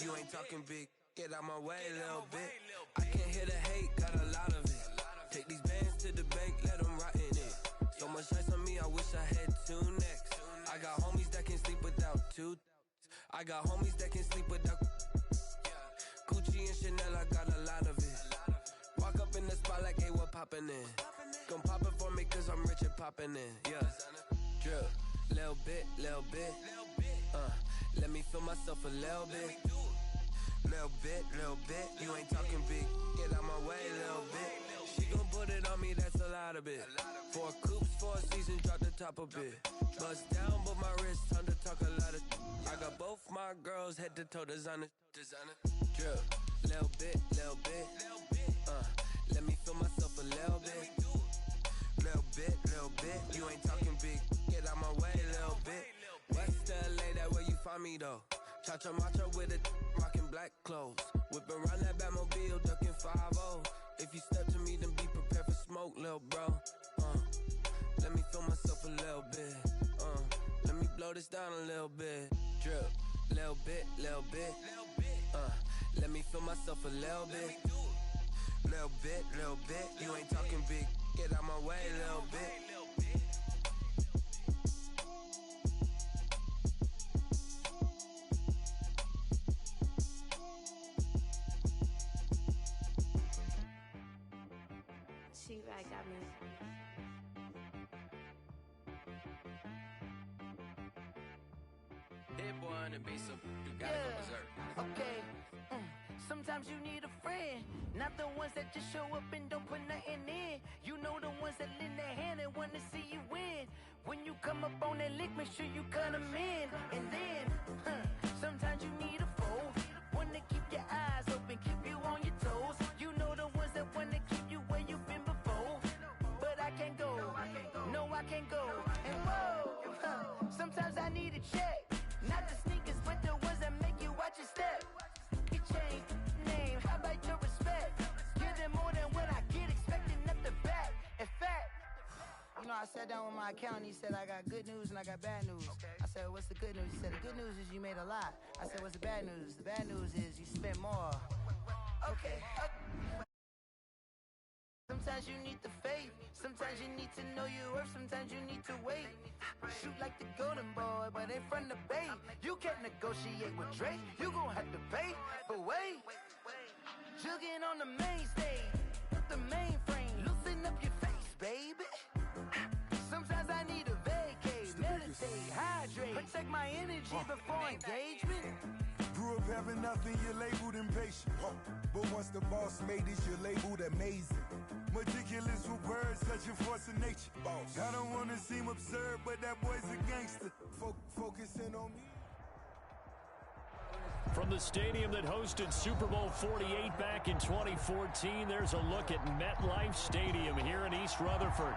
You ain't talking big. Get out my way, little bit. I can't hear the hate, got a lot of it. Take these bands to the bank, let them rot in it. So much ice on me, I wish I had two necks. I got homies that can sleep without two. I got homies that can sleep without Gucci and Chanel, I got a lot of it. Walk up in the spot like, hey, what poppin' in? Gon' pop it for me cause I'm rich and poppin' in, yeah. Drip, little bit, let me feel myself a little bit. Little bit, you ain't talking big. Get out my way, little bit. She gon' put it on me, that's a lot of it. 4 coops, 4 seasons, drop the top a bit. Bust down, but my wrist, time to talk a lot of. I got both my girls, head to toe designer. Drip, little bit, let me feel myself a little bit. Little bit, you ain't talking big. Get out my way, little bit. West LA, that where you find me though. Cha-cha macha with it, rockin' black clothes. Whip around that Batmobile, ducking 5-0. If you step to me, then be prepared for smoke, lil' bro. Let me feel myself a little bit. Let me blow this down a little bit. Drip, little bit. Let me feel myself a little bit. Little bit, you ain't talking big. Get out my way, little bit. T-Rag got me. Hit boy on the beat, so you gotta go berserk. Okay. Sometimes you need a friend, not the ones that just show up and don't put nothing in. You know the ones that lend their hand and want to see you win. When you come up on that lick, make sure you cut them in. And then, sometimes you need a foe, one to keep your eyes open, keep you on your toes. You know the ones that want to keep you where you've been before. But I can't go, no I can't go. And whoa, sometimes I need a check. Not the sneakers, but the ones that make you watch your step. Your chain, name, how about your respect? Give them more than what I get, expecting nothing back. In fact, you know, I sat down with my accountant, he said I got good news and I got bad news. I said, what's the good news? He said, the good news is you made a lot. I said, what's the bad news? The bad news is you spent more. Okay. Sometimes you need the faith, sometimes you need to know your worth, sometimes you need to wait. Shoot like the golden boy, but in front of Bay. You can't negotiate with Drake, you gon' have to pay. But wait, jugging on the main stage, the mainframe, loosen up your face, baby. Sometimes I need a vacate, meditate, hydrate, protect my energy before engagement. Grew up having nothing, you're labeled impatient. But once the boss made it, you're labeled amazing. Meticulous with words, such a force of nature. I don't want to seem absurd, but that boy's a gangster. Focusing on me. From the stadium that hosted Super Bowl 48 back in 2014, there's a look at MetLife Stadium here in East Rutherford.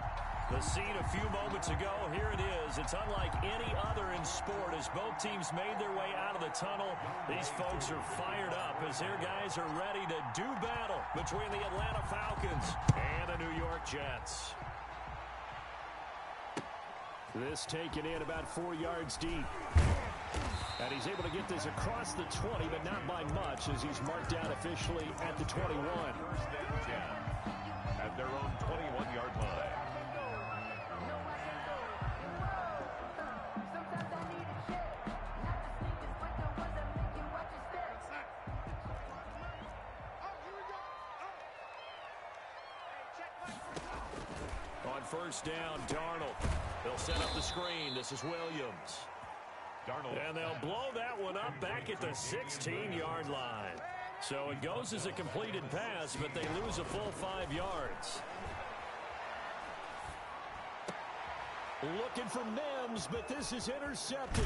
The scene a few moments ago, here it is. It's unlike any other in sport as both teams made their way out of the tunnel. These folks are fired up as their guys are ready to do battle between the Atlanta Falcons and the New York Jets. This taken in about 4 yards deep. And he's able to get this across the 20, but not by much as he's marked down officially at the 21. First and 10 at their own 21-yard line. On first down, Darnold. They'll set up the screen. This is Williams. Darnold. And they'll blow that one up back at the 16-yard line. So it goes as a completed pass, but they lose a full 5 yards. Looking for Mims, but this is intercepted.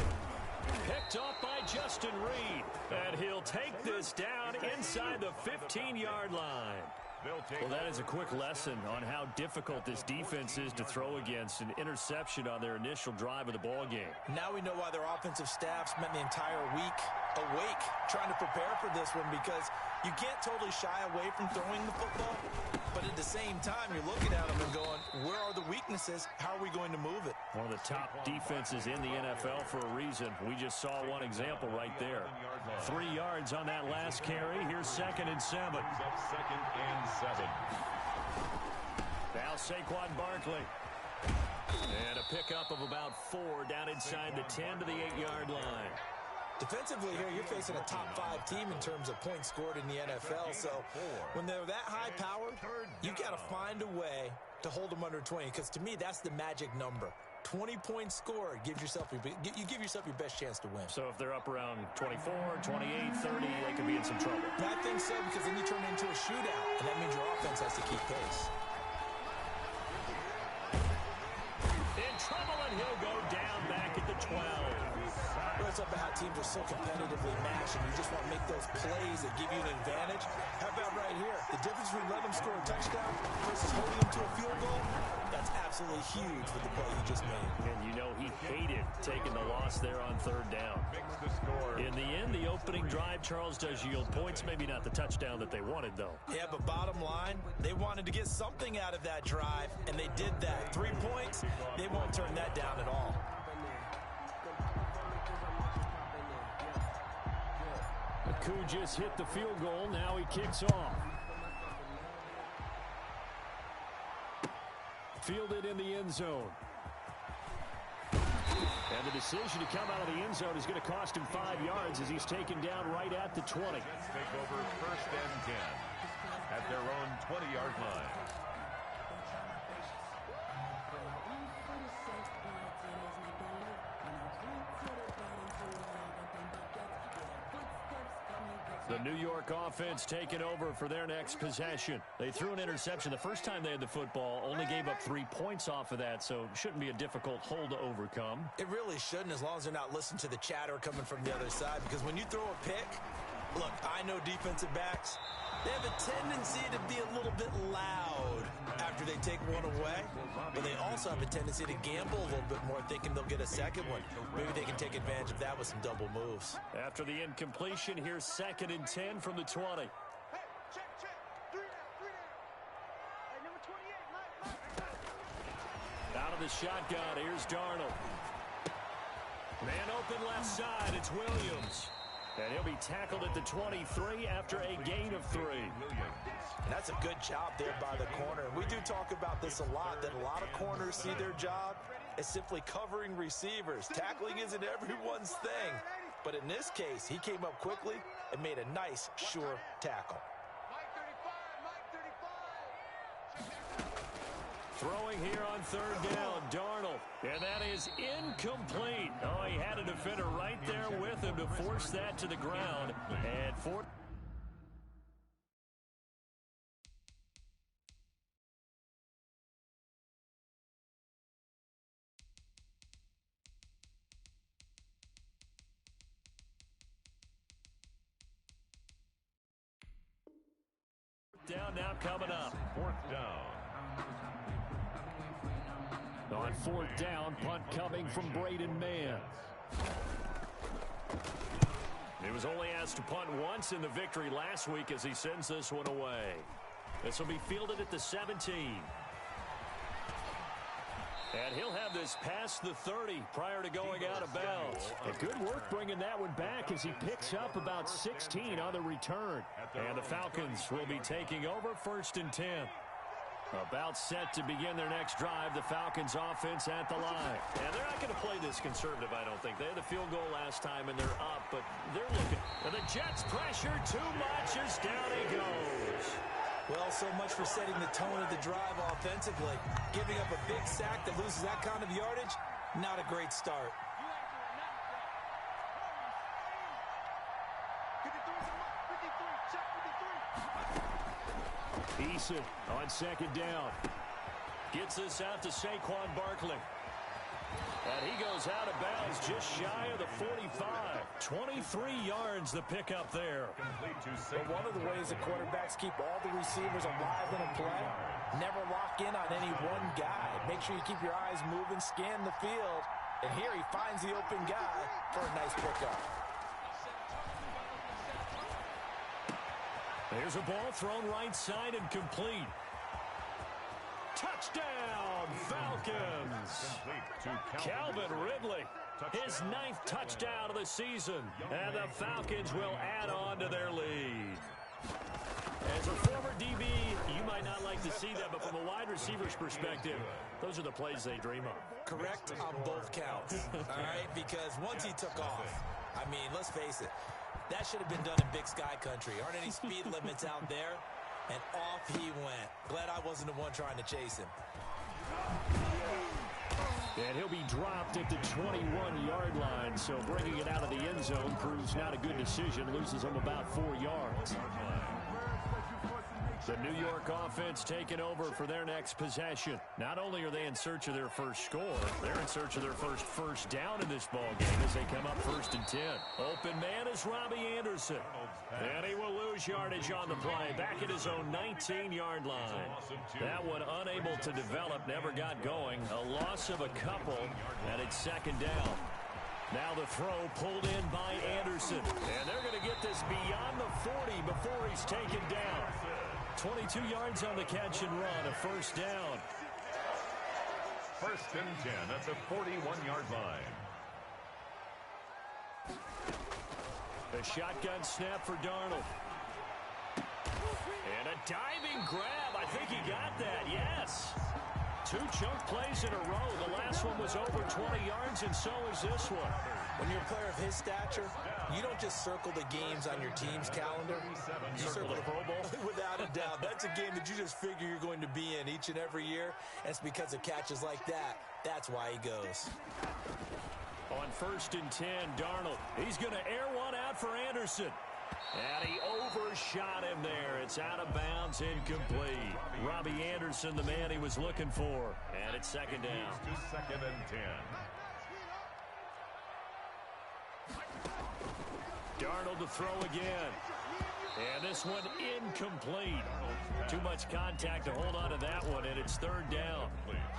Picked off by Justin Reed. And he'll take this down inside the 15-yard line. Well, that is a quick lesson on how difficult this defense is to throw against. An interception on their initial drive of the ball game. Now we know why their offensive staff spent the entire week awake trying to prepare for this one because you can't totally shy away from throwing the football, but at the same time, you're looking at them and going, where are the weaknesses? How are we going to move it? One of the top defenses in the NFL for a reason. We just saw one example right there. 3 yards on that last carry. Here's 2nd and 7. 2nd and 7. Now Saquon Barkley. And a pickup of about 4 down inside the 10 to the 8-yard line. Defensively here, you're facing a top-5 team in terms of points scored in the NFL. So when they're that high-powered, you've got to find a way to hold them under 20. Because to me, that's the magic number. 20 points scored gives yourself you give yourself your best chance to win. So if they're up around 24, 28, 30, they could be in some trouble. I think so, because then you turn it into a shootout, and that means your offense has to keep pace. In trouble, and he'll go down back at the 12. It's up about how teams are so competitively matched, and you just want to make those plays that give you an advantage. How about right here? The difference between letting them score a touchdown versus holding them to a field goal, that's absolutely huge with the play you just made. And you know he hated taking the loss there on 3rd down. In the end, the opening drive, Charles, does yield points. Maybe not the touchdown that they wanted, though. Yeah, but bottom line, they wanted to get something out of that drive, and they did that. 3 points, they won't turn that down at all. Akou just hit the field goal. Now he kicks off. Fielded in the end zone. And the decision to come out of the end zone is going to cost him 5 yards as he's taken down right at the 20. Take over 1st and 10 at their own 20-yard line. The New York offense taking over for their next possession. They threw an interception the first time they had the football, only gave up 3 points off of that, so shouldn't be a difficult hole to overcome. It really shouldn't, as long as they're not listening to the chatter coming from the other side, because when you throw a pick, look, I know defensive backs, they have a tendency to be a little bit loud after they take one away, but they also have a tendency to gamble a little bit more, thinking they'll get a second one. Maybe they can take advantage of that with some double moves. After the incompletion, here's 2nd and 10 from the 20. Out of the shotgun, here's Darnold. Man open left side, it's Williams. And he'll be tackled at the 23 after a gain of 3. And that's a good job there by the corner. And we do talk about this a lot, that a lot of corners see their job as simply covering receivers. Tackling isn't everyone's thing. But in this case, he came up quickly and made a nice, sure tackle. Throwing here on 3rd down, Darnold. And that is incomplete. Oh, he had a defender right there with him to force that to the ground. And 4. Down now coming up. 4th down. On 4th down, punt coming from Braden Mann. He was only asked to punt once in the victory last week as he sends this one away. This will be fielded at the 17. And he'll have this past the 30 prior to going out of bounds. And good work bringing that one back as he picks up about 16 on the return. And the Falcons will be taking over 1st and 10. About set to begin their next drive, the Falcons offense at the line. And they're not going to play this conservative, I don't think. They had a field goal last time, and they're up, but they're looking. And the Jets pressure too much as down he goes. Well, so much for setting the tone of the drive offensively. Giving up a big sack that loses that kind of yardage, not a great start. Eason on 2nd down. Gets this out to Saquon Barkley. And he goes out of bounds just shy of the 45. 23 yards the pickup there. But one of the ways the quarterbacks keep all the receivers alive in a play, never lock in on any one guy. Make sure you keep your eyes moving, scan the field. And here he finds the open guy for a nice pickup. There's a ball thrown right side and complete. Touchdown, Falcons. Calvin Ridley, his 9th touchdown of the season. And the Falcons will add on to their lead. As a former DB, you might not like to see that, but from a wide receiver's perspective, those are the plays they dream of. Correct on both counts, all right? Because once he took off, I mean, let's face it, that should have been done in Big Sky Country. Aren't any speed limits out there? And off he went. Glad I wasn't the one trying to chase him. And he'll be dropped at the 21-yard line, so bringing it out of the end zone proves not a good decision. Loses him about 4 yards. The New York offense taking over for their next possession. Not only are they in search of their first score, they're in search of their first down in this ball game as they come up 1st and 10. Open man is Robbie Anderson. And he will lose yardage on the play. Back at his own 19-yard line. That one unable to develop, never got going. A loss of a couple, and it's 2nd down. Now the throw pulled in by Anderson. And they're going to get this beyond the 40 before he's taken down. 22 yards on the catch and run, a 1st down. 1st and 10 at the 41-yard line. The shotgun snap for Darnold. And a diving grab. I think he got that, yes. 2 chunk plays in a row. The last one was over 20 yards, and so is this one. When you're a player of his stature, you don't just circle the games on your team's calendar. You circle the Pro Bowl. Without a doubt. That's a game that you just figure you're going to be in each and every year. And it's because of catches like that. That's why he goes. On 1st and 10, Darnold. He's going to air one out for Anderson. And he overshot him there. It's out of bounds, incomplete. Robbie Anderson, the man he was looking for. And it's 2nd down. 2nd and 10. Darnold to throw again. And this one incomplete. Too much contact to hold on to that one, and it's 3rd down.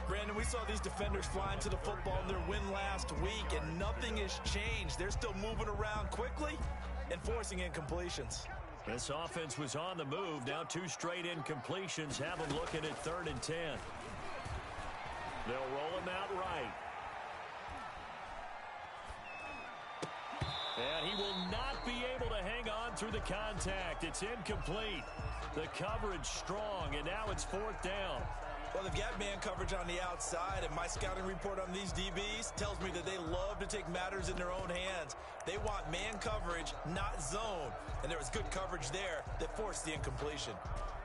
Brandon, we saw these defenders flying to the football in their win last week, and nothing has changed. They're still moving around quickly and forcing incompletions. This offense was on the move. Now 2 straight incompletions have them looking at 3rd and 10. They'll roll him out right. And he will not be able to hang on through the contact. It's incomplete. The coverage strong, and now it's 4th down. Well, they've got man coverage on the outside, and my scouting report on these DBs tells me that they love to take matters in their own hands. They want man coverage, not zone. And there was good coverage there that forced the incompletion.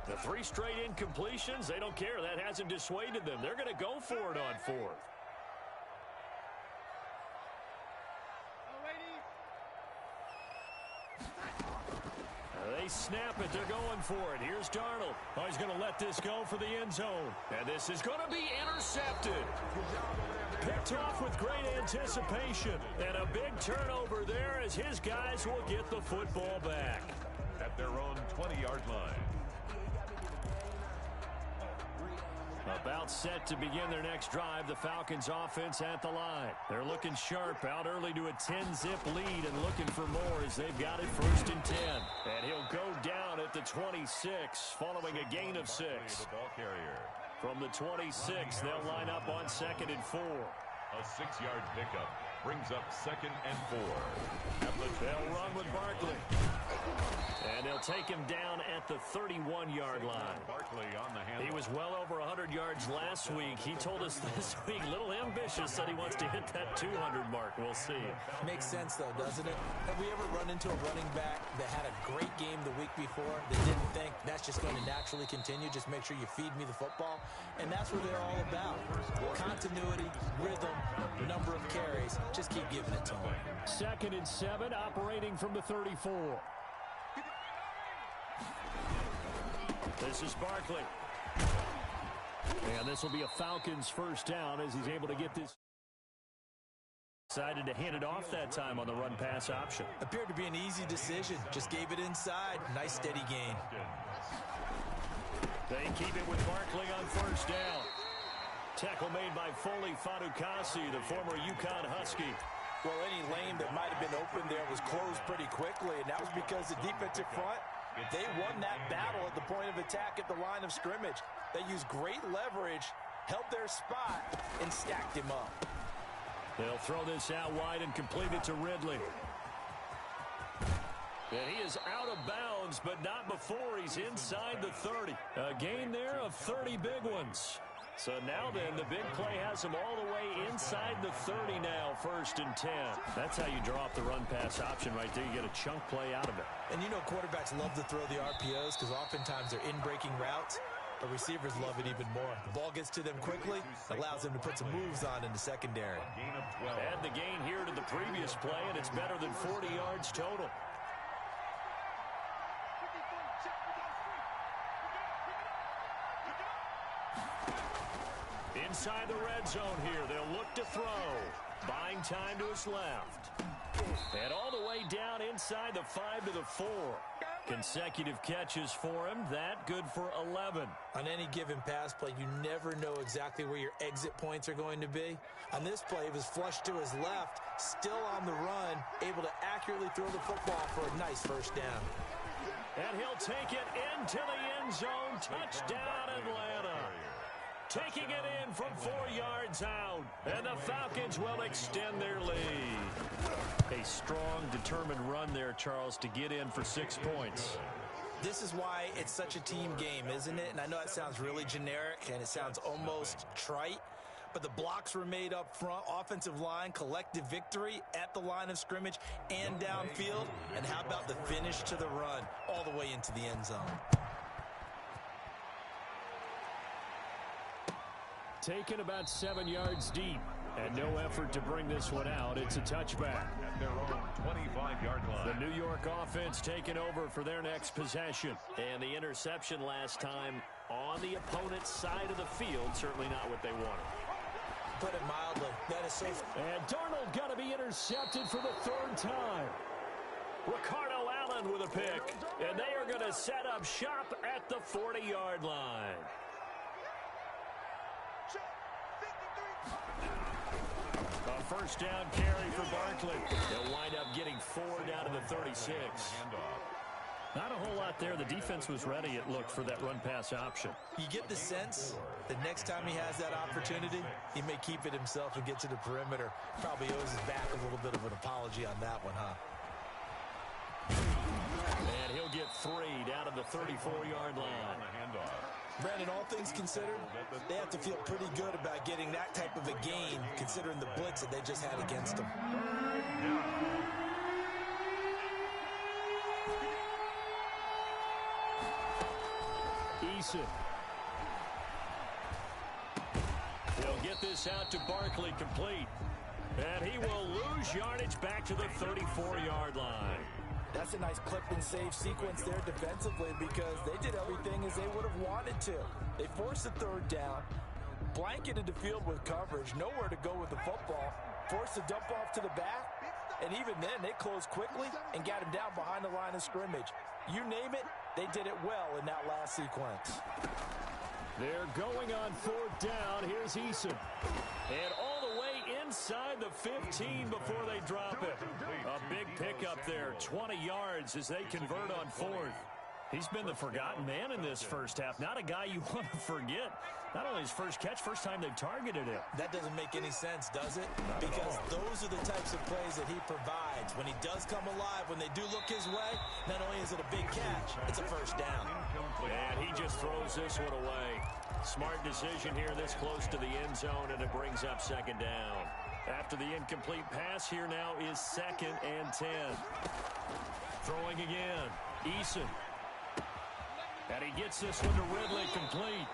The 3 straight incompletions, they don't care. That hasn't dissuaded them. They're going to go for it on 4th. They snap it. They're going for it. Here's Darnold. Oh, he's going to let this go for the end zone. And this is going to be intercepted. Picked off with great anticipation. And a big turnover there as his guys will get the football back. At their own 20-yard line. About set to begin their next drive, the Falcons offense at the line. They're looking sharp, out early to a 10-zip lead and looking for more as they've got it 1st and 10. And he'll go down at the 26 following a gain of 6. From the 26, they'll line up on 2nd and 4. A 6-yard pickup brings up 2nd and 4. They'll run with Barkley. And they'll take him down at the 31-yard line. He was well over 100 yards last week. He told us this week, a little ambitious, said he wants to hit that 200 mark. We'll see. Makes sense, though, doesn't it? Have we ever run into a running back that had a great game the week before that didn't think that's just going to naturally continue? Just make sure you feed me the football. And that's what they're all about. Continuity, rhythm, number of carries. Just keep giving it to them. 2nd and 7, operating from the 34. This is Barkley. And this will be a Falcons 1st down as he's able to get this. Decided to hand it off that time on the run-pass option. Appeared to be an easy decision. Just gave it inside. Nice steady gain. They keep it with Barkley on 1st down. Tackle made by Foley Fadukasi, the former UConn Husky. Well, any lane that might have been open there was closed pretty quickly, and that was because the defensive front They won that battle at the point of attack at the line of scrimmage. They used great leverage, held their spot, and stacked him up. They'll throw this out wide and complete it to Ridley. And he is out of bounds, but not before he's inside the 30. A gain there of 30 big ones. So now then, the big play has him all the way inside the 30 now, 1st and 10. That's how you draw up the run-pass option right there. You get a chunk play out of it. And you know quarterbacks love to throw the RPOs because oftentimes they're in-breaking routes. But receivers love it even more. The ball gets to them quickly, allows them to put some moves on in the secondary. Add the gain here to the previous play, and it's better than 40 yards total. Inside the red zone here, they'll look to throw. Buying time to his left. And all the way down inside the 5 to the 4. Consecutive catches for him. That good for 11. On any given pass play, you never know exactly where your exit points are going to be. On this play, he was flushed to his left, still on the run, able to accurately throw the football for a nice 1st down. And he'll take it into the end zone. Touchdown, Atlanta. Taking it in from 4 yards out. And the Falcons will extend their lead. A strong, determined run there, Charles, to get in for 6 points. This is why it's such a team game, isn't it? And I know it sounds really generic and it sounds almost trite, but the blocks were made up front. Offensive line, collective victory at the line of scrimmage and downfield. And how about the finish to the run all the way into the end zone? Taken about 7 yards deep. And no effort to bring this one out. It's a touchback. At their own 25-yard line. The New York offense taking over for their next possession. And the interception last time on the opponent's side of the field. Certainly not what they wanted. Put it mildly. That is so... And Darnold got to be intercepted for the 3rd time. Ricardo Allen with a pick. And they are going to set up shop at the 40-yard line. A 1st down carry for Barkley. They'll wind up getting 4 down to the 36. Not a whole lot there. The defense was ready, it looked, for that run-pass option. You get the sense that next time he has that opportunity, he may keep it himself and get to the perimeter. Probably owes his back a little bit of an apology on that one, huh? And he'll get 3 down to the 34-yard line. Brandon, all things considered, they have to feel pretty good about getting that type of a gain, considering the blitz that they just had against them. Eason. He'll get this out to Barkley, complete. And he will lose yardage back to the 34-yard line. That's a nice clip and save sequence there defensively because they did everything as they would have wanted to. They forced the 3rd down, blanketed the field with coverage, nowhere to go with the football, forced a dump off to the back, and even then they closed quickly and got him down behind the line of scrimmage. You name it, they did it well in that last sequence. They're going on 4th down. Here's Eason. And all the way inside the 15 before they drop it. A big pickup there, 20 yards as they convert on 4th. He's been the forgotten man in this 1st half. Not a guy you want to forget. Not only his first catch, first time they've targeted him. That doesn't make any sense, does it? Because those are the types of plays that he provides. When he does come alive, when they do look his way, not only is it a big catch, it's a 1st down. And he just throws this one away. Smart decision here this close to the end zone, and it brings up 2nd down. After the incomplete pass, here now is 2nd and 10. Throwing again. Eason. And he gets this one to Ridley, complete.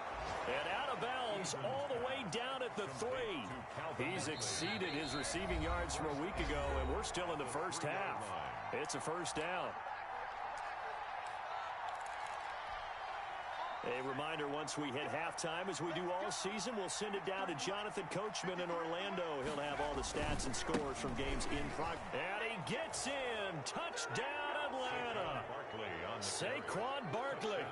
And out of bounds all the way down at the 3. He's exceeded his receiving yards from a week ago, and we're still in the 1st half. It's a 1st down. A reminder, once we hit halftime, as we do all season, we'll send it down to Jonathan Coachman in Orlando. He'll have all the stats and scores from games in progress. And he gets in. Touchdown, Atlanta. Saquon Barkley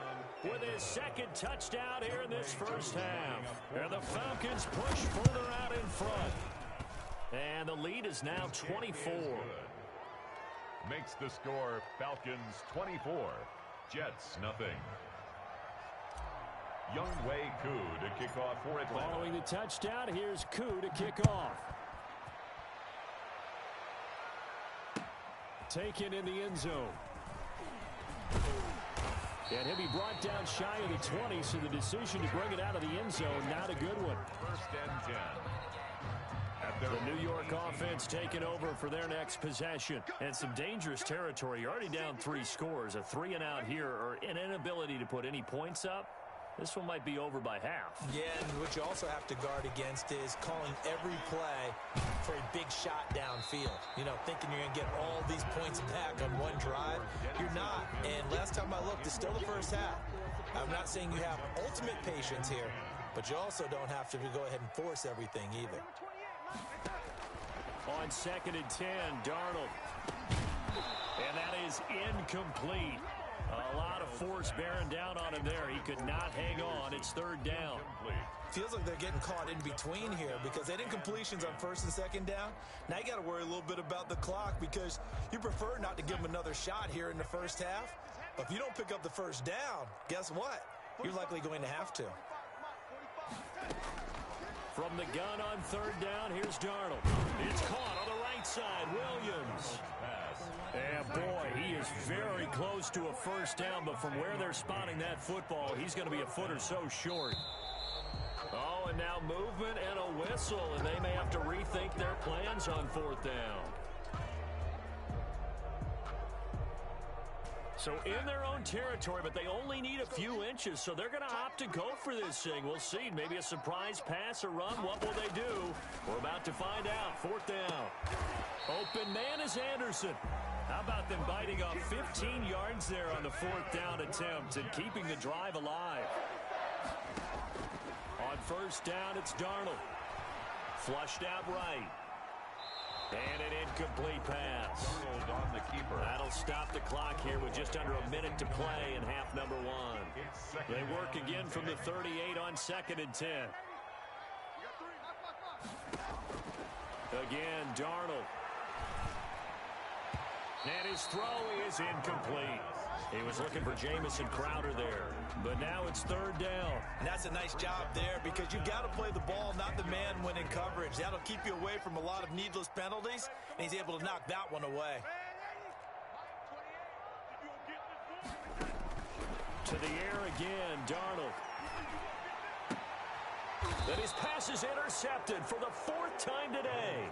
with his 2nd touchdown here in this 1st half. And the Falcons push further out in front. And the lead is now 24. Makes the score Falcons 24, Jets, nothing. Younghoe Koo to kick off for Atlanta. Following the touchdown, here's Koo to kick off. Taken in the end zone. And he'll be brought down shy of the 20, so the decision to bring it out of the end zone, not a good one. 1st and 10. The New York offense taking over for their next possession. And some dangerous territory. You're already down 3 scores. A 3-and-out here, or an inability to put any points up. This one might be over by half. Yeah, and what you also have to guard against is calling every play for a big shot downfield. You know, thinking you're going to get all these points back on one drive. You're not. And last time I looked, it's still the first half. I'm not saying you have ultimate patience here, but you also don't have to go ahead and force everything either. On 2nd and 10, Darnold. And that is incomplete. A lot of force bearing down on him there. He could not hang on. It's 3rd down. Feels like they're getting caught in between here because they did completions on 1st and 2nd down. Now you got to worry a little bit about the clock because you prefer not to give them another shot here in the first half. But if you don't pick up the 1st down, guess what? You're likely going to have to. From the gun on 3rd down, here's Darnold. It's caught on the right side. Williams. And boy, he is very close to a 1st down, but from where they're spotting that football, he's going to be a foot or so short. Oh, and now movement and a whistle, and they may have to rethink their plans on 4th down. So in their own territory, but they only need a few inches, so they're going to opt to go for this thing. We'll see. Maybe a surprise pass or run. What will they do? We're about to find out. 4th down. Open man is Anderson. How about them biting off 15 yards there on the 4th down attempt and keeping the drive alive? On 1st down, it's Darnold. Flushed out right. And an incomplete pass. Darnold on the keeper. That'll stop the clock here with just under a minute to play in half number 1. They work again from the 38 on 2nd and 10. Again, Darnold. And his throw is incomplete. He was looking for Jamison Crowder there. But now it's 3rd down. And that's a nice job there because you've got to play the ball, not the man when in coverage. That'll keep you away from a lot of needless penalties, and he's able to knock that one away. To the air again, Darnold. Then his pass is intercepted for the 4th time today.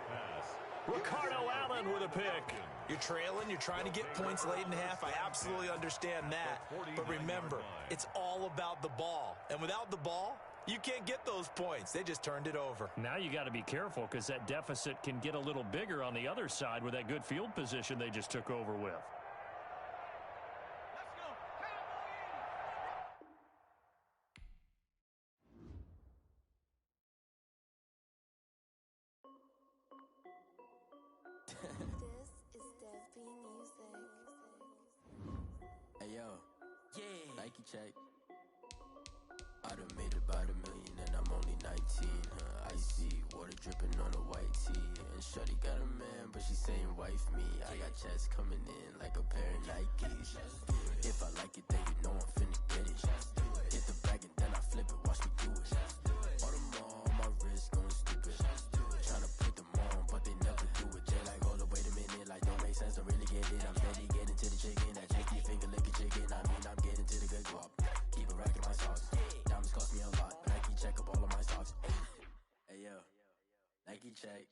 Ricardo Allen with a pick. You're trailing, you're trying to get points late in half. I absolutely understand that. But remember, it's all about the ball. And without the ball, you can't get those points. They just turned it over. Now you got to be careful because that deficit can get a little bigger on the other side with that good field position they just took over with. Check. I done made about $1 million and I'm only 19. Icy water dripping on a white tee. And shorty got a man, but she saying wife me. I got checks coming in like a pair of Nikes. If I like it, then you know I'm finna get it. Hit the bag and then I flip it. Watch me do it. Audemars on my wrist going stupid. Tryna put them on, but they never do it. They like, hold up, wait a minute. Like, don't make sense, don't really get it. I'm steady getting to the chicken. That cheeky finger licking chicken. I mean, I'm getting to the good guap. Keep a rack in my socks. Diamonds cost me a lot, but Nike check up all of my stocks. Hey yo, Nike check,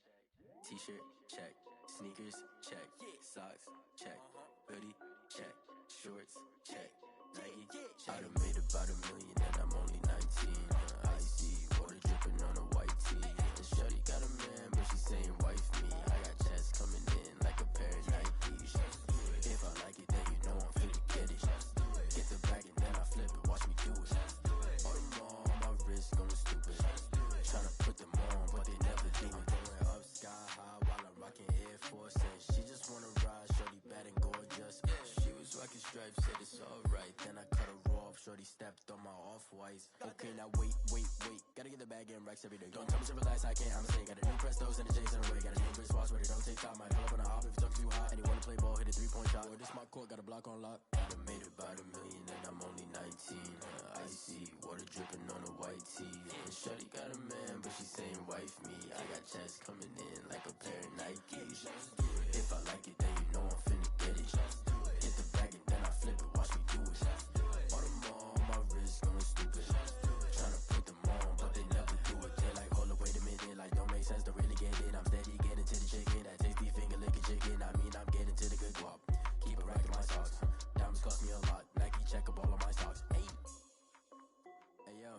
t-shirt check, sneakers check, socks check, hoodie check, shorts check, Nike check. I done made about $1 million and I'm only 19. Icy water dripping on a white tee. And shorty got a man, but she saying wife me. I got checks coming in like a pair of Nikes. If I like it, then you know I'm finna get it. Get the bag and then I flip it, watch me do it. Audemars on my wrist going stupid. Tryna put them on, but they never do it. Going up sky high while I'm rocking Air Force. And she just wanna ride, shorty bad and gorgeous. She was rocking stripes, said it's alright. Then I cut her off, shorty stepped on my off-whites. Okay, now wait. Gotta get the bag and racks every day. Don't tell me to relax, I can't, I'm saying. Got a new Prestos and a Jason away. Got a new wristwatch where they don't take time. Might pull up on a hop if you talk too hot. And you wanna play ball, hit a 3-point shot. Or this my court, got a block on lock. I made about $1 million and I'm only 19. Icy, water dripping on a white tee. And shorty got a man, but she saying wife me. I got checks coming in like a pair of Nikes. If I like it, then you know I'm finna get it. Hit the bag and then I flip it, watch me do it. Bought them all on my wrist, going stupid. Tryna put them on, but they never do it. They're like, hold up, wait a minute, like don't make sense to really get it. I'm steady getting to the chicken, that tasty finger licking chicken. I mean, I'm getting to the good guap. Keep it racking my socks. Diamonds cost me a lot. Nike check up all of my stocks. Hey, hey yo,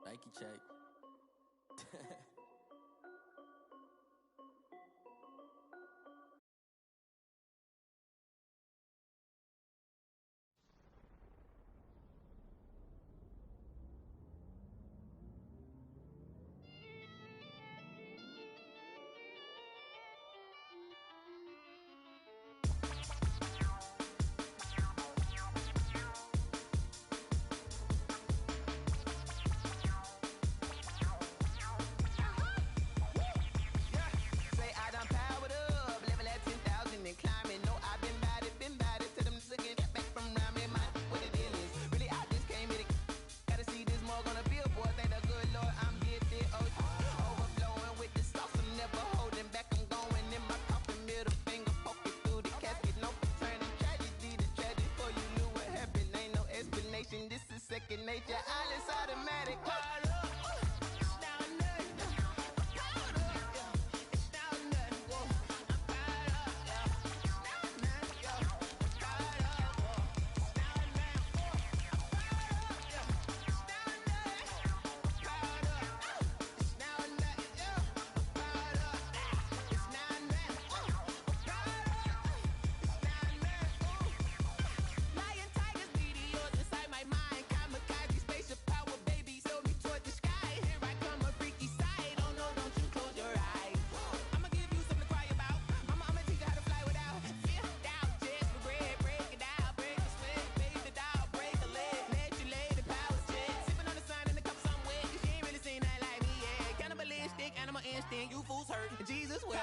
Nike check. Second nature, all is automatic. You fools hurt. Jesus will.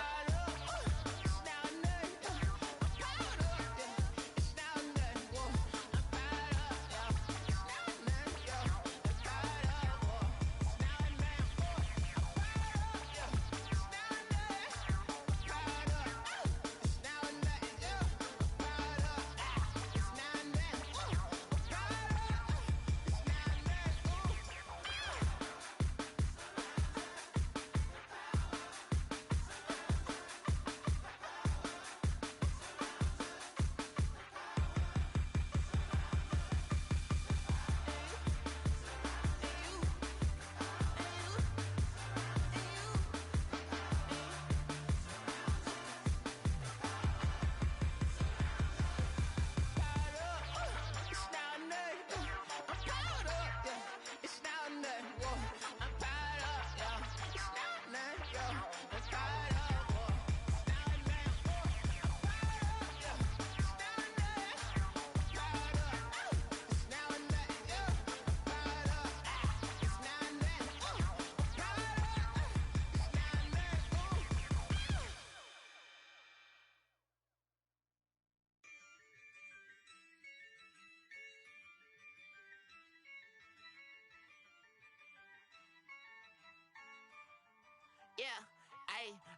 Yeah,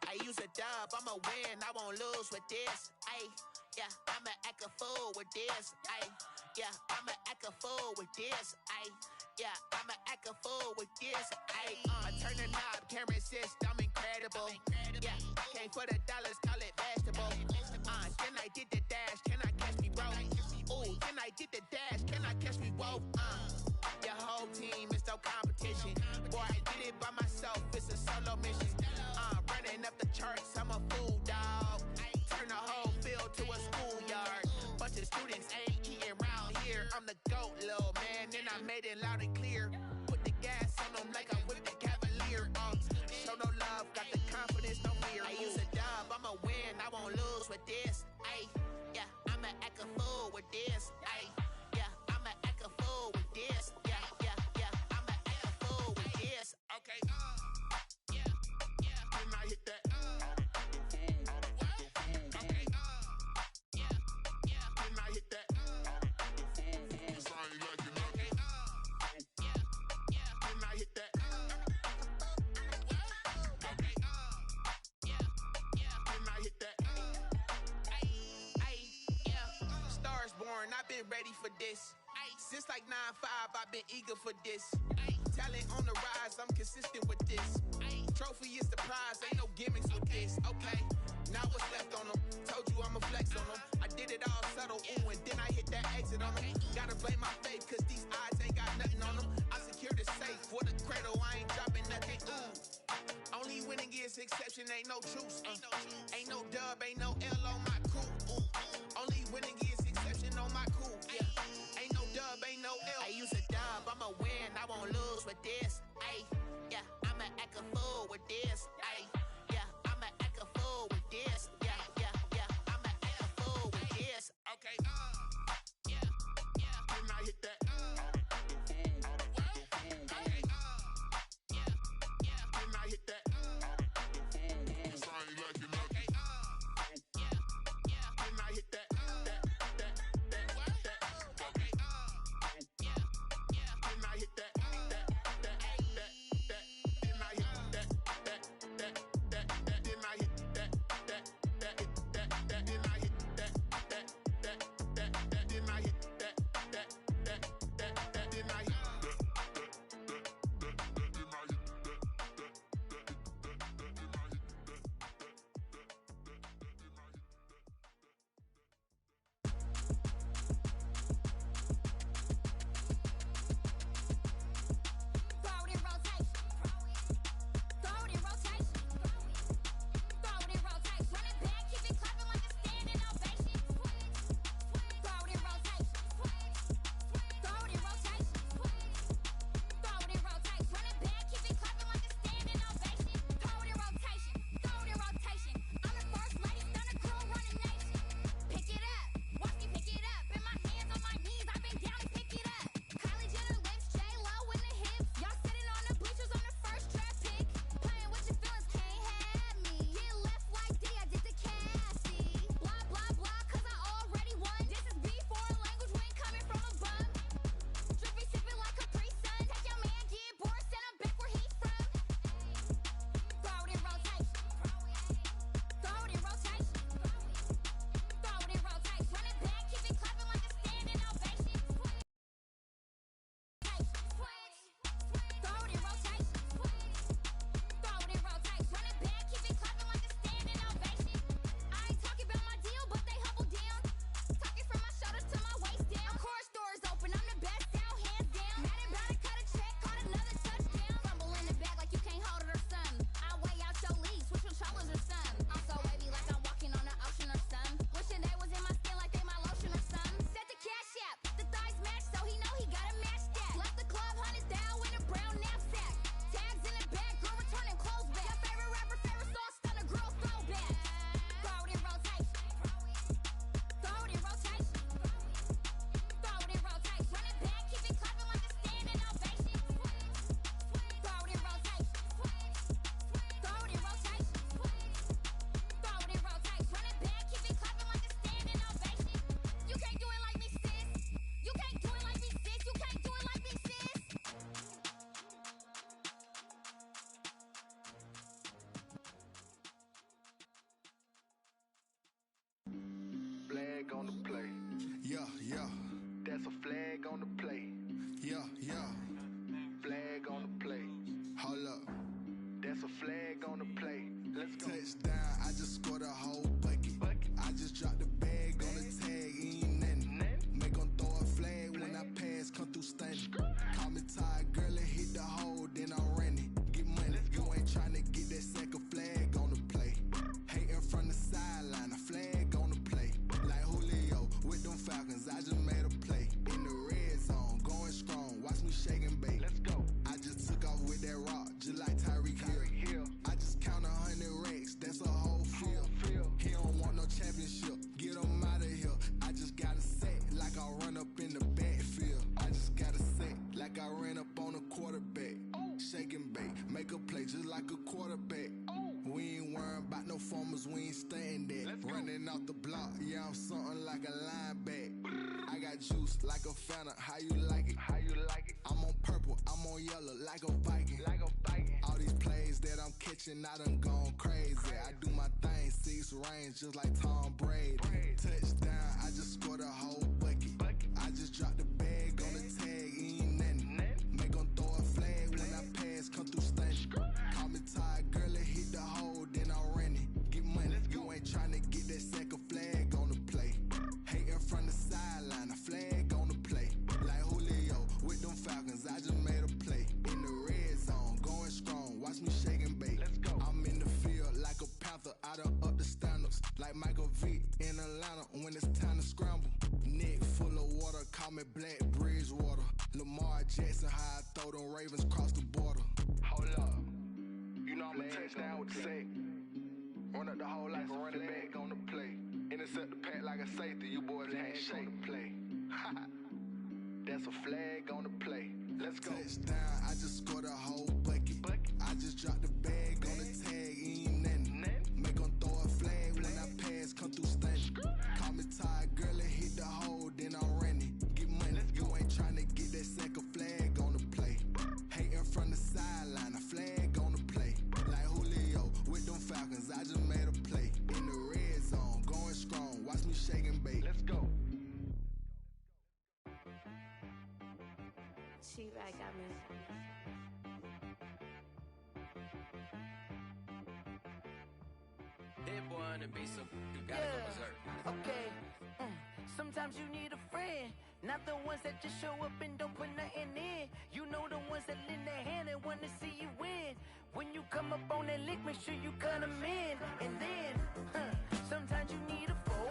I use a dub, I'ma win, I won't lose with this. Yeah, I'ma act a fool with this. Yeah, I'ma act a fool with this. Yeah, I'ma act a fool with this. I turn the knob, camera assist, I'm incredible. Yeah, came for the dollars, call it vegetable. Then I did the dash, can I catch me, bro? Ooh, then I did the dash, can I catch me, bro? Your whole team is no competition. Boy, I did it by myself, it's a solo mission. Running up the charts, I'm a fool, dog. Turn the whole field to a schoolyard. Bunch of students ain't eating around here. I'm the GOAT, little man, and I made it loud and clear. Put the gas on them like I'm with the Cavalier. Show no love, got the confidence, no fear. I use a dub, I'ma win, I won't lose with this. Yeah, I'ma act a fool with this. Yeah, I'ma act a fool with this. Yeah, I'ma act a fool with this. Okay, yeah, can I hit that? Okay, I've been ready for this. Since like 9-5, I've been eager for this. Talent on the rise, I'm consistent with this. Trophy is the prize, ain't no gimmicks with this. Okay, now what's left on them? Told you I'ma flex on them. I did it all subtle, ooh, and then I hit that exit on them. Gotta blame my faith, cause these eyes ain't got nothing on them. I secured the safe for the cradle, I ain't dropping nothing, ooh. Only winning is exception, ain't no truce. Ain't no dub, ain't no L on my crew. Only winning is exception on my crew. Yeah. Ain't no dub, ain't no L. I use a dub, I'ma win, I won't lose with this. Ay, yeah, I'ma act a fool with this. Ay, yeah, I'ma act a fool with this. Yeah, yeah, yeah, I'ma act a fool with this. Okay, yeah, yeah. When I hit that, okay, yeah, yeah. When I hit that, cause I ain't liking nothing. Yeah, yeah. When I hit that, okay, yeah, yeah. When I hit that, flag on the play. Yeah, yeah. That's a flag on the play. Yeah, yeah. Flag on the play. Hold up. That's a flag on the play. Let's go. Touchdown, I just scored a whole bucket. I just dropped the bag on the tag, ain't nothing. Make 'em throw a flag when I pass, come through stunning. Call me tired, girl, and hit the hole, then I'm running. Get money, you ain't tryna get that second flag on the play. Hating from the sideline, a flag on the play. Like Julio with them Falcons, I just made a play. In the red zone, going strong, watch me shake and bake. Let's go. I just took off with that rock, just like Tyreek Hill. I just count 100 racks, that's a whole field. He don't want no championship, get him out of here. I just got a set, like I run up in the backfield. I just got a set, like I ran up on a quarterback. Shake and bake, make a play just like a quarterback. We ain't worrying about no formers, we ain't staying there. Running off the block, yeah, I'm something like a lineback. I got juice like a Fanta, how you like it? How you like it? I'm on purple, I'm on yellow, like a Viking. Like a Viking. All these plays that I'm catching, I done gone crazy. I do my thing, 6 range, just like Tom Brady. Touchdown, I just scored a whole bucket. Vic in Atlanta when it's time to scramble. Neck full of water, call me Black Bridgewater. Lamar Jackson, how I throw them Ravens cross the border. Hold up. You know I'm a touchdown with the sack. Run up the whole like a running back on the play. Intercept the pack like a safety. You boys can't shake the play. That's a flag on the play. Let's go. Touchdown, I just scored a whole bucket. I just dropped the bag on the tag, ain't nothing. Make them throw a flag when I pass, come through stunning. Call me tired, girl, and hit the hole, then I'm running. Get money, you ain't trying to get that second flag on the play. Hating from the sideline, a flag on the play. Like Julio with them Falcons, I just made a play. In the red zone, going strong, watch me shake and bake. Let's go. She-Rag got me. That boy on the beat, so you gotta go berserk. Okay. Sometimes you need a friend, not the ones that just show up and don't put nothing in. You know the ones that lend their hand and want to see you win. When you come up on that lick, make sure you cut them in. And then, sometimes you need a foe,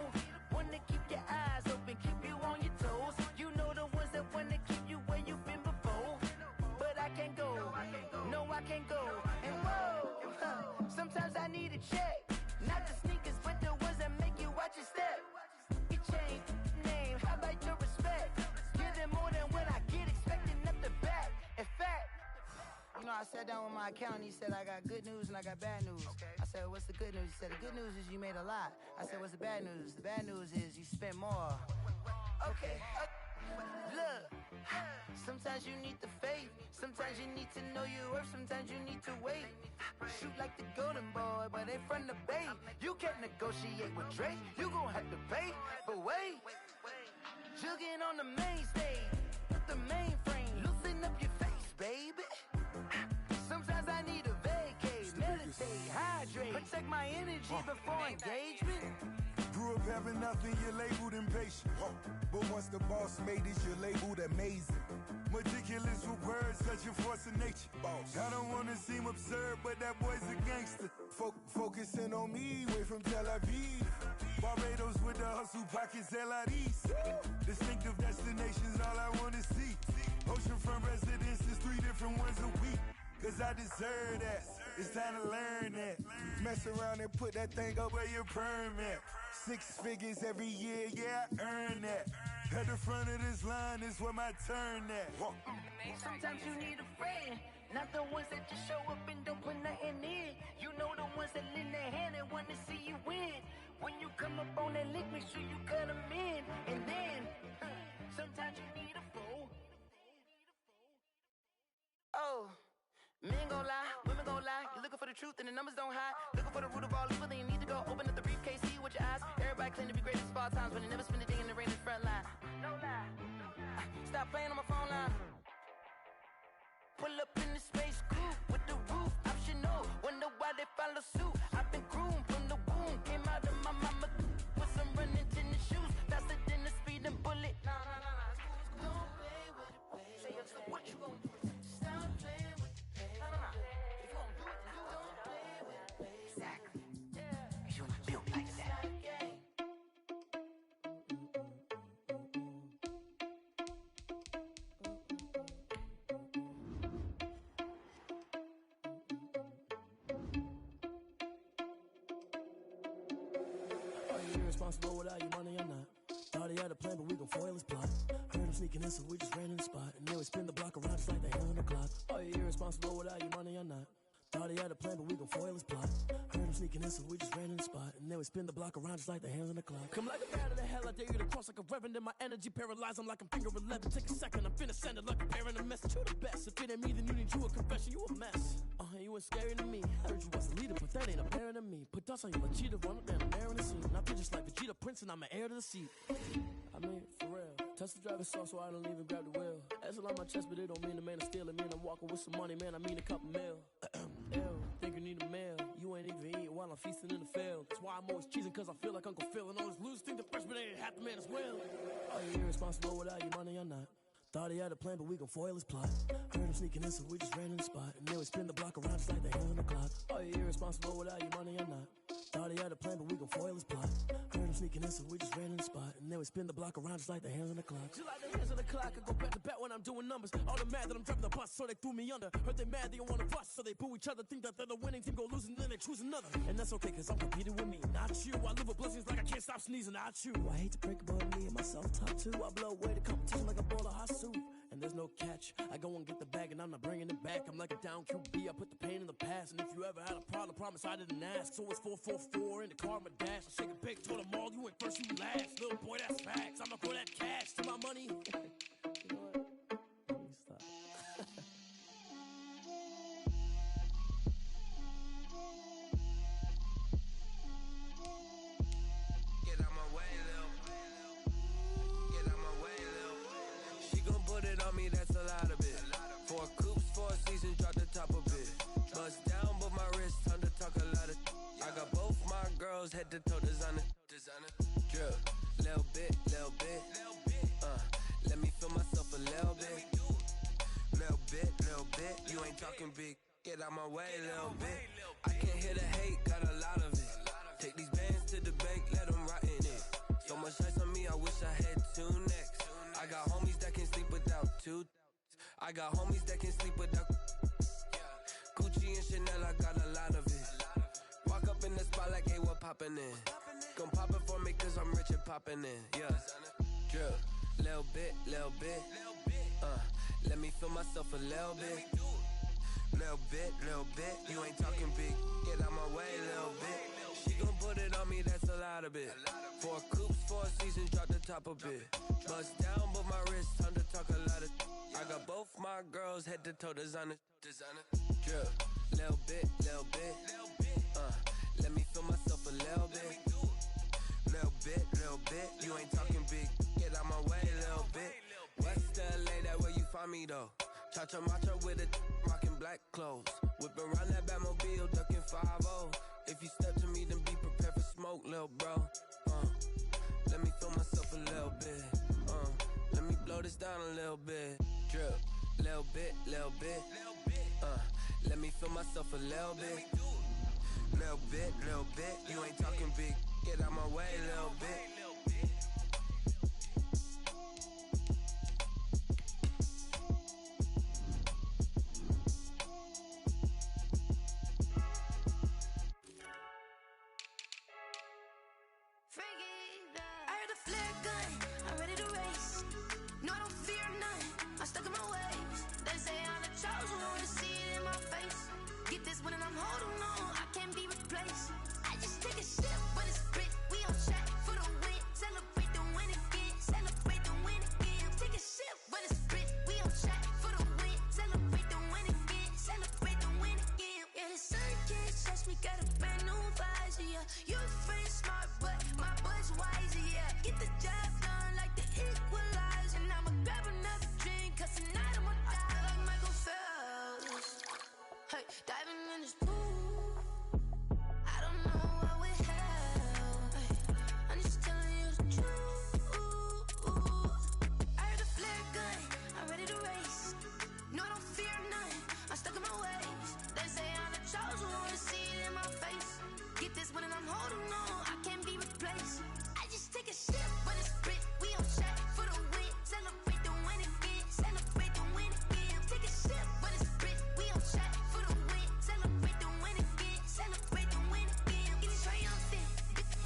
one to keep your eyes open, keep you on your toes. You know the ones that want to keep you where you've been before. But I can't go, no I can't go. And whoa, sometimes I need a check. Not the sneakers, but the ones that make you watch your step. Your chain, name, how about your respect? Give them more than what I get, expecting nothing back. In fact, you know, I sat down with my accountant, he said, I got good news and I got bad news. I said, what's the good news? He said, the good news is you made a lot. I said, what's the bad news? The bad news is you spent more. Okay, look, sometimes you need the faith, sometimes you need to know your worth, sometimes you need to wait. Shoot like the golden boy, but they from the bay. You can't negotiate with Drake, you gon' have to pay. But wait, jugging on the main stage, with the mainframe, loosen up your face, baby. Sometimes I need a vacate, meditate, hydrate, protect my energy before engagement. Grew up having nothing, you're labeled impatient. But once the boss made it, you're labeled amazing. Meticulous with words, such a force of nature. I don't wanna seem absurd, but that boy's a gangster. Focusing on me, way from Tel Aviv. Barbados with the hustle pockets, LIDs. Distinctive destinations, all I wanna see. Oceanfront residences, 3 different ones a week. Cause I deserve that, it's time to learn that. Mess around and put that thing up where your permit. 6 figures every year, yeah, I earn that. At the front of this line is where my turn at. Sometimes you need a friend, not the ones that just show up and don't put nothing in. You know the ones that lend their hand and want to see you win. When you come up on that lick, make sure you cut them in. And then, sometimes you need a foe. Oh. Men gon' lie, women gon' lie. You're looking for the truth and the numbers don't hide. Looking for the root of all evil, then you need to go open up the briefcase, see with your eyes. Everybody claim to be great at small times, but they never spend a day in the rain in the front line. No lie. Stop playing on my phone line. Pull up in the space coupe with the roof optional. Wonder why they follow suit. I've been groomed from the womb, came out of my mama with some running tennis shoes, faster than the speeding bullet. Nah. Don't play with it, baby. Say so what you gon' do? Stop playing with it. Irresponsible without your money or not. Thought he had a plan, but we gon' foil his plot. Heard him sneaking in, so we just ran in the spot. And then we spin the block around just like the hand on the clock. Are you irresponsible without your money or not? Thought he had a plan, but we gon' foil his plot. Heard him sneaking in, so we just ran in the spot. And then we spin the block around just like the hands on the clock. Come like a bat of the hell, I dare you to cross like a reverend. And my energy paralyzed, I'm like I'm finger 11. Take a second, I'm finna send it like a parent a message. You the best, if it ain't me, then you need you a confession. You a mess, you ain't scary to me. Heard you was the leader, but that ain't apparent to me. Put dust on you like cheetah, run up down the air in the scene. Now pictures like Vegeta Prince, and I'm an heir to the seat. I mean, for real. Touch the driver's soft, so I don't even grab the wheel. That's on my chest, but it don't mean the man is stealing. Man, I'm walking with some money, man, I mean a couple mil. Ew, think you need a meal. You ain't even eating while I'm feasting in the field. That's why I'm always cheesing, cause I feel like Uncle Phil. And all this lose think the freshman ain't half the man as well. Are you irresponsible without your money or not? Thought he had a plan, but we gon' foil his plot. Heard him sneaking in, so we just ran in the spot. And then we spin the block around just like the hands on the clock. Are you irresponsible without your money or not? Thought he had a plan, but we gon' foil his plot. Heard him sneaking in, so we just ran in the spot. And then we spin the block around just like the hands on the clock. Just like the hands on the clock, I go back to back when I'm doing numbers. All the mad that I'm driving the bus, so they threw me under. Heard they mad, they don't wanna bust, so they boo each other. Think that they're the winning team, go losing, then they choose another. And that's okay, cause I'm competing with me, not you. I live with blessings like I can't stop sneezing, not you. I hate to break about me and my self-talk too. I blow away the competition like a bowl of hot soup. And there's no catch. I go and get the bag and I'm not bringing it back. I'm like a down QB, I put the pain in the past. And if you ever had a problem, promise I didn't ask. So it's 4-4-4 in the car, my dash. I shake a big, told them all, you went first, you last. Little boy, that's facts. I'ma throw that cash to my money. You know what? Let me stop. Get out my way, Lil. Get out my way, Lil. She gon' put it on me, that's a lot of it. 4 coops, 4 seasons, drop the top of it. Bust down, but my wrist, time to talk a lot of. I got both my girls, head to toe designer. Drip, little bit, little bit. Let me feel myself a little bit. Little bit, you ain't talking big. Get out my way, little bit. I can't hear the hate, got a lot of it. Take these bands to the bank, let them rot in it. So much ice on me, I wish I had 2 necks. I got homies that can sleep without 2. I got homies that can sleep without Gucci and Chanel, I got a lot of it. Walk up in the spot like, hey, what poppin' in? Gon' pop it for me cause I'm rich and poppin' in, yeah. Drip, little bit, let me feel myself a little bit. Little bit, you ain't talking big. Get out my way, little bit. She gon' put it on me, that's a lot of it. 4 coops, 4 seasons, drop the top a bit. Bust down, but my wrist, time to talk a lot of. I got both my girls, head to toe designer. Drip, little bit, let me feel myself a little bit. Little bit, you ain't talking big. Get out my way, little bit. West LA, that where you find me though. Cha-cha matcha with a rockin' black clothes. Whippin' around that Batmobile, duckin' 5-0. If you step to me, then be prepared for smoke, lil' bro. Let me feel myself a little bit. Let me blow this down a little bit. Drip, little bit. Let me feel myself a little bit. Little bit, you ain't talking big. Get out my way, little bit. I heard a flare gun, I'm ready to race. No, I don't fear none, I'm stuck in my ways. They say I'm the chosen one, to see it in my face. Get this one and I'm holding on, I can't be replaced. I just take a sip, but it's spit, we on track for the win. Celebrate the win again, celebrate the win again. Take a sip, but it's spit, we on track for the win. Celebrate the win again, celebrate the win again. Yeah, the sun can't touch me, got a brand new visor, yeah. You a friend smart, but my boy's wiser, yeah. Get the job done like the equalizer. And I'ma grab another drink, cause tonight I'ma die like Michael Phelps. Hey, diving in this pool, I don't know what we have. Hey, I'm just telling you the truth. I heard a flare gun, I'm ready to race. No, I don't fear none, I'm stuck in my ways. They say I'm the chosen one, to see it in my face. Get this one and I'm holding on, I can't be replaced. I just take a sip, but it's spit, we on track for the win. Celebrate the win again, celebrate the win again. Take a sip, but it's spit, we on track for the win. Celebrate the win again, celebrate the win again. Get it triumphant,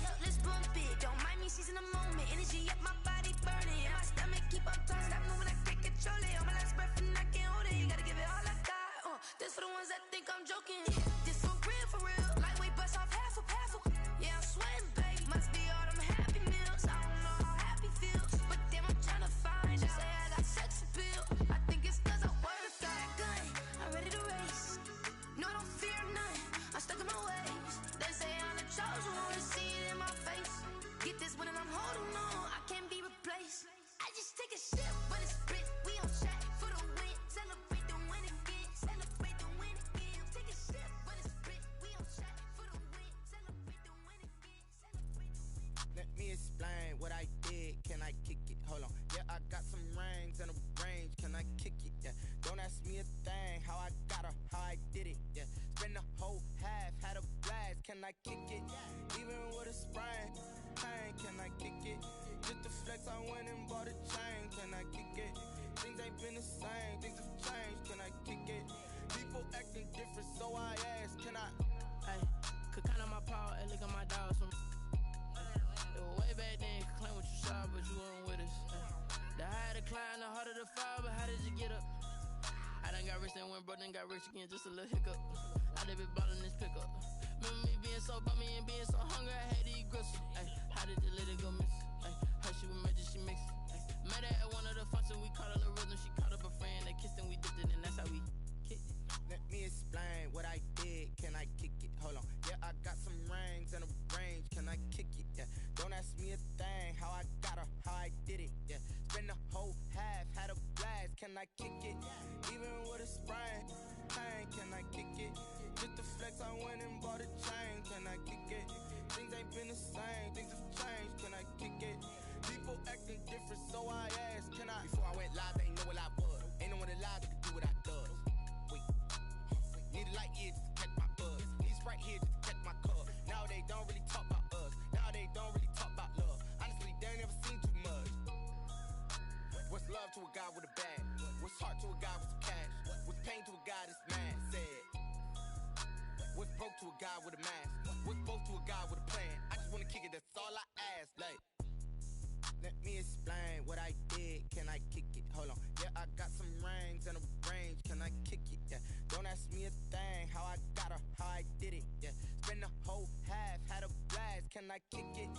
look, let's bump it. Don't mind me seizing the moment, energy up my body burning. And my stomach keep on turning, stop moving, I can't control it. On my last breath and I can't hold it, you gotta give it all I got. This for the ones that think I'm joking. This for real, lightweight bust off half a. Yeah, I'm sweating, baby. Must be all them happy meals. I don't know how happy feels, but damn, I'm trying to find out. Say I got sex appeal. I think it's cause I work got a gun. I'm ready to race. No, I don't fear none. I'm stuck in my ways. They say I'm the chosen one, to see it in my face. Get this one and I'm holding on, I can't be replaced. I just take a sip, but it's spit. We on track for the win. Celebrate the win again. Celebrate the win again. Take a sip, but it's spit. We on track for the win. Celebrate the win again. Celebrate the win. Let me explain what I did. Can I kick it? Hold on. Yeah, I got some rings and a range. Can I kick it? Yeah. Don't ask me a thing. How I got her, how I did it. Yeah. Spend the whole half, had a blast. Can I kick it? even with a sprain. Pain, can I kick it? Just to flex, I went and bought a chain. Can I kick it? Things ain't been the same, things have changed. Can I kick it? People acting different, so I ask, can I? Hey, could count on my power and look at my dogs. It was way back then, could claim what you saw, but you weren't with us. The higher the climb, the harder the fall, but how did you get up? I done got rich and went broke, then got rich again, just a little hiccup. I done been ballin' this pickup. Remember me being so bummy and being so hungry, I had to eat gristle. Ay, how did you let it go miss? Ay, her she was magic, she mixed. Met her at one of the functions, we caught her the rhythm, she caught up a friend, they kissed and we dipped it, and that's how we kicked it. Let me explain what I did, can I kick it? Hold on, yeah, I got some rings and a range, can I kick it? Yeah, don't ask me a thing, how I got her, how I did it, yeah. Spend the whole half, had a blast, can I kick it? Even with a sprain, pain, can I kick it? Just to flex, I went and bought a chain, can I kick it? Things ain't been the same, things have changed, can I kick it? People acting different, so I asked, can I? Before I went live, they ain't know what I was. Ain't no one alive that could do what I does. Wait, need a light here just to catch my buzz. Need Sprite here just to catch my cup. Now they don't really talk about us. Now they don't really talk about love. Honestly, they ain't never seen too much. What's love to a guy with a bag? What's heart to a guy with some cash? What's pain to a guy that's mad? Said. What's broke to a guy with a mask? What's both to a guy with a plan? I just wanna kick it, that's all I ask. Like, let me explain what I did. Can I kick it? Hold on. Yeah, I got some rings and a range. Can I kick it? Yeah. Don't ask me a thing. How I got her, how I did it. Yeah. Spend the whole half, had a blast. Can I kick it?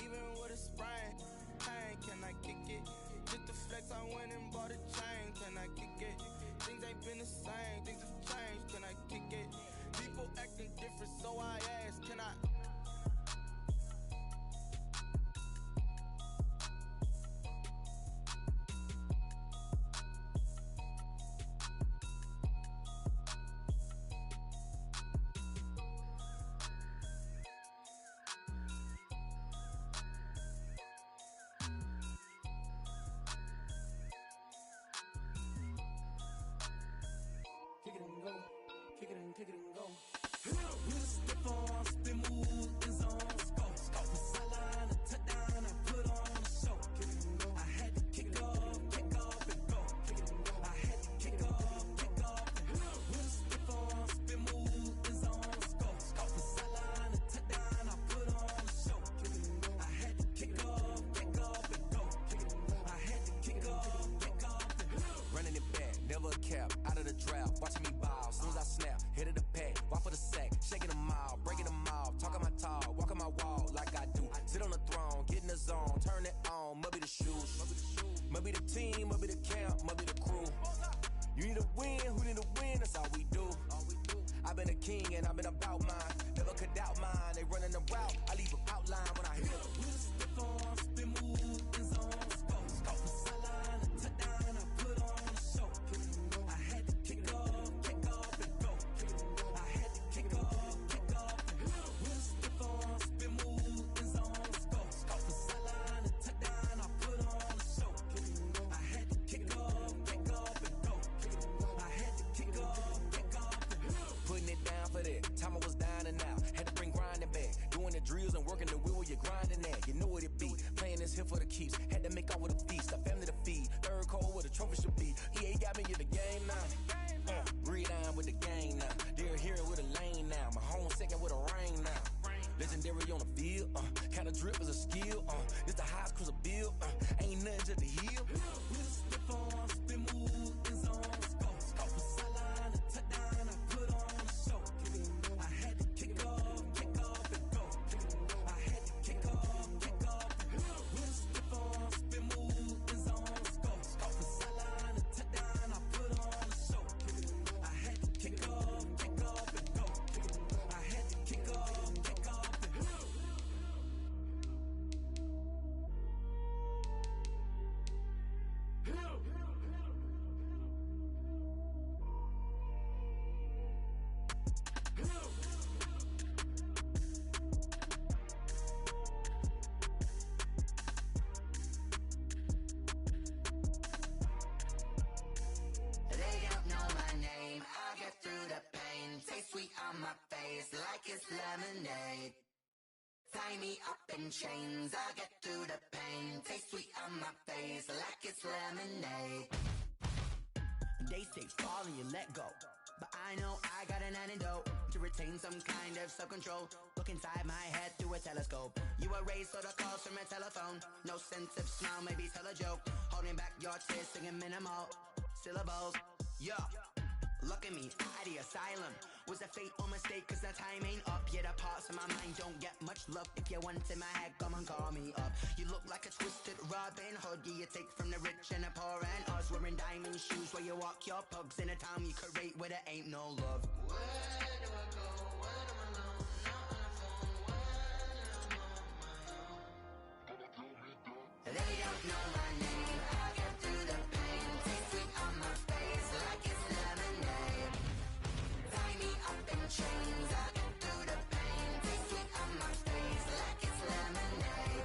Even with a sprain. Pain, can I kick it? Just to flex, I went and bought a chain. Can I kick it? Things ain't been the same. Things have changed. Can I kick it? People acting different, so I ask, can I? Kick it and go, kick it and go. With a stiff arm, spin move, in zone, scope. From sideline to touchdown, I put on a show. I had to kick off and go. I had to kick off and go. With a stiff arm, spin move, in zone, scope. From sideline to touchdown, I put on a show. I had to kick off and go. I had to kick off and go. Running it back, never a cap, out of the draft, watching me ball, soon as I snap, hit of the pack, walk for the sack, shaking them all, breaking them off, talking my talk, walking my wall like I do, sit on the throne, get in the zone, turn it on, must be the shoes, must be the team, must be the camp, must be the crew, you need a win, who need a win, that's all we do, I've been a king and I've been about mine, never could doubt mine, they running the route, I leave them outline when I hit them. With a stiff arm, spin move, in zone, scope. From sideline to touchdown, I put on a show. I had to kick off and go. I had to kick off and go. With a stiff arm, spin move, in zone, scope. From sideline to touchdown, I put on a show. I had to kick off and go. I had to kick off and go. Putting it down for that, time I was down and out, had to bring grinding back, doing the drills and working the wheel where you're grinding at, you know what it be, playing this here for the keeps, had to make out with a feast, a family to feed, third cold where the trophy should be, EA got me in the game now, breathe on with the game now, they're hearing with a lane now, my home second with a rain now, legendary on the field, kind of drip is a skill, it's the highest cruiser bill, ain't nothing just to heal. With a stiff arm, spin move, in zone, scope. From sideline to touchdown, I put on a show. I had to kick off and go. I had to kick off and go. With a stiff arm, spin move, in zone, scope. From sideline to touchdown, I put on a show. I had to kick off and go. I had to kick off and go. They don't know my name, I'll get through the pain. Taste sweet on my face like it's lemonade. Tie me up in chains, I'll get through the pain. Taste sweet on my face like it's lemonade. They say fall and you let go, but I know I got an antidote to retain some kind of self-control. Look inside my head through a telescope. You erase all the calls from a telephone. No sense of smile, maybe tell a joke. Holding back your tears, singing minimal syllables. Yeah, look at me, out of the asylum. Was a fate or mistake, cause the time ain't up. Yeah, the parts of my mind don't get much love. If you want in my head, come and call me up. You look like a twisted Robin Hood. Yeah, you take from the rich and the poor and us. Wearing diamond shoes where you walk your pugs. In a town you create where there ain't no love. Where do I go when I'm alone? Not on the phone when I'm on my own. They don't know my name, I get through the pain. Taste sweet on my face like it's lemonade. Tie me up in chains, I get through the pain. Taste sweet on my face like it's lemonade.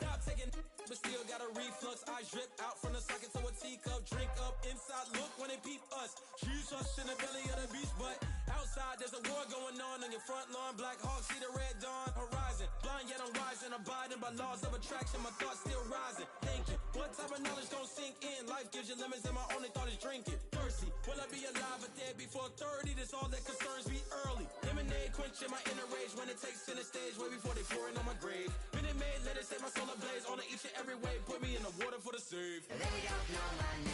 Stop taking but still got a reflux. Eyes drip out from the socket to a teacup. Drink up inside, look when they peep us. She's us in the belly of the beast, but outside there's a war going on your front lawn. Black Hawk, see the red dawn horizon. Blind yet I'm wise and abiding by laws of attraction. My thoughts still rising. Thinking, what type of knowledge gon' sink in? Life gives you limits and my only thought is drinking. Thirsty, will I be alive or dead before 30? That's all that concerns me early. Lemonade quenching my inner rage when it takes center stage way before they pour it on my grave. Minute Maid, let it set my soul ablaze on each and every way. Put me in the water for the save. They don't know my name.